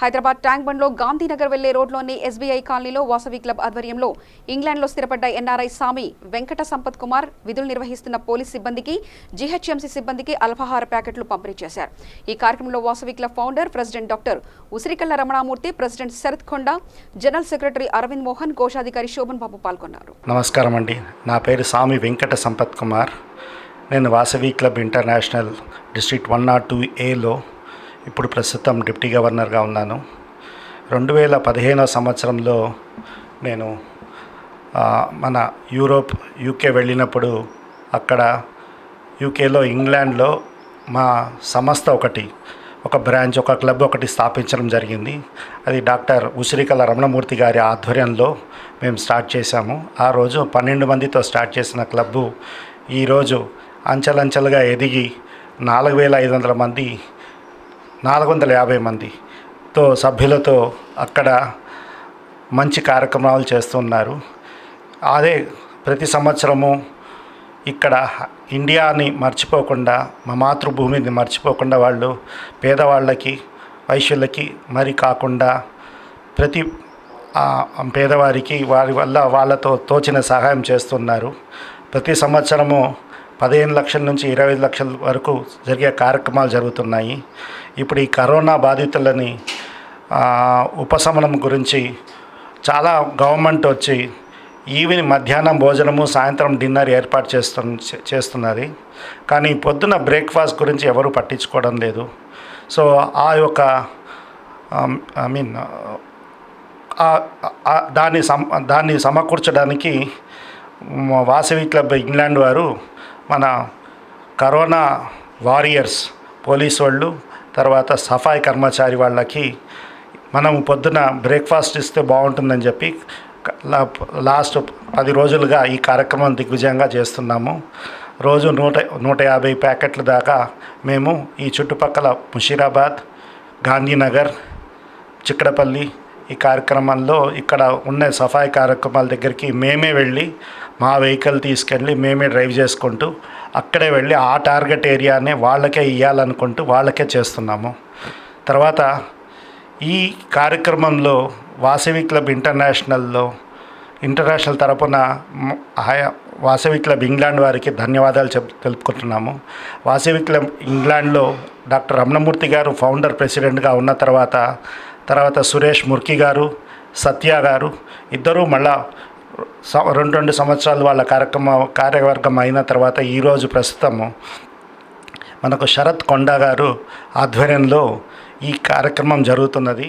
Hyderabad tank బండ్లో గాంధీనగర్ వెళ్లే రోడ్లోని ఎస్బీఐ కాలనీలో వాసవి క్లబ్ ఆధ్వర్యంలో ఇంగ్లాండ్లో స్థిరపడ్డ ఎన్ఆర్ఐ సామి వెంకట సంపత్ కుమార్ విధులు నిర్వహిస్తున్న పోలీస్ సిబ్బందికి జీహెచ్ఎంసీ సిబ్బందికి అల్పాహార ప్యాకెట్లు పంపిణీ చేశారు. ఈ కార్యక్రమంలో Vasavi club founder president doctor Usirikalla Ramanamurthy, president Sharath Konda, general secretary Arvind Mohan, కోశాధికారి శోభన్ బాబు పాల్గొన్నారు. నమస్కారం అండి. నా పేరు సామి వెంకట సంపత్ కుమార్. నేను వాసవి క్లబ్ ఇంటర్నేషనల్ డిస్ట్రిక్ట్ 102Aలో ఇప్పుడు ప్రస్తుతం డిప్యూటీ గవర్నర్గా ఉన్నాను. 2015 సంవత్సరంలో నేను మన యూకే వెళ్ళినప్పుడు అక్కడ యూకేలో ఇంగ్లాండ్లో మా సంస్థ ఒక బ్రాంచ్, ఒక క్లబ్ స్థాపించడం జరిగింది. అది డాక్టర్ ఉసిరికల్ల రమణమూర్తి గారి ఆధ్వర్యంలో మేము స్టార్ట్ చేశాము. ఆ రోజు 12 మందితో స్టార్ట్ చేసిన క్లబ్బు ఈరోజు అంచెలంచెలుగా ఎదిగి 4,500 మంది, 450 మందితో సభ్యులతో అక్కడ మంచి కార్యక్రమాలు చేస్తున్నారు. అదే ప్రతి సంవత్సరము ఇక్కడ ఇండియాని మర్చిపోకుండా, మా మాతృభూమిని మర్చిపోకుండా వాళ్ళు పేదవాళ్ళకి, వైశ్యులకి మరి కాకుండా ప్రతి పేదవారికి వారి వల్ల వాళ్ళతో తోచిన సహాయం చేస్తున్నారు. ప్రతి సంవత్సరము 15 లక్షల నుంచి 25 లక్షల వరకు జరిగే కార్యక్రమాలు జరుగుతున్నాయి. ఇప్పుడు ఈ కరోనా బాధితులని ఉపశమనం గురించి చాలా గవర్నమెంట్ వచ్చి మధ్యాహ్నం భోజనము, సాయంత్రం డిన్నర్ ఏర్పాటు చేస్తున్నది. కానీ పొద్దున బ్రేక్ఫాస్ట్ గురించి ఎవరు పట్టించుకోవడం లేదు. సో దాన్ని సమకూర్చడానికి వాసవి క్లబ్ ఇంగ్లాండ్ వారు మన కరోనా వారియర్స్, పోలీస్ వాళ్ళు, తర్వాత సఫాయి కర్మచారి వాళ్ళకి మనం పొద్దున బ్రేక్ఫాస్ట్ ఇస్తే బాగుంటుందని చెప్పి లాస్ట్ 10 రోజులుగా ఈ కార్యక్రమం దిగ్విజయంగా చేస్తున్నాము. రోజు 150 ప్యాకెట్ల దాకా మేము ఈ చుట్టుపక్కల ముషీరాబాద్, గాంధీనగర్, చిక్కడపల్లి ఈ కార్యక్రమంలో ఇక్కడ ఉన్న సఫాయి కార్యక్రమాల దగ్గరికి మేమే వెళ్ళి, మా వెహికల్ తీసుకెళ్ళి మేమే డ్రైవ్ చేసుకుంటూ అక్కడే వెళ్ళి ఆ టార్గెట్ ఏరియానే వాళ్ళకే ఇవ్వాలనుకుంటూ వాళ్ళకే చేస్తున్నాము. తర్వాత ఈ కార్యక్రమంలో వాసవి క్లబ్ ఇంటర్నేషనల్ తరపున వాసవి క్లబ్ ఇంగ్లాండ్ వారికి ధన్యవాదాలు తెలుపుకుంటున్నాము. వాసవి క్లబ్ ఇంగ్లాండ్లో డాక్టర్ రమణమూర్తి గారు ఫౌండర్ ప్రెసిడెంట్గా ఉన్న తర్వాత సురేష్ ముర్కి గారు, సత్య గారు ఇద్దరూ మళ్ళా 2 సంవత్సరాలు వాళ్ళ కార్యవర్గం అయిన తర్వాత ఈరోజు ప్రస్తుతము మనకు శరత్ కొండ గారు ఆధ్వర్యంలో ఈ కార్యక్రమం జరుగుతున్నది.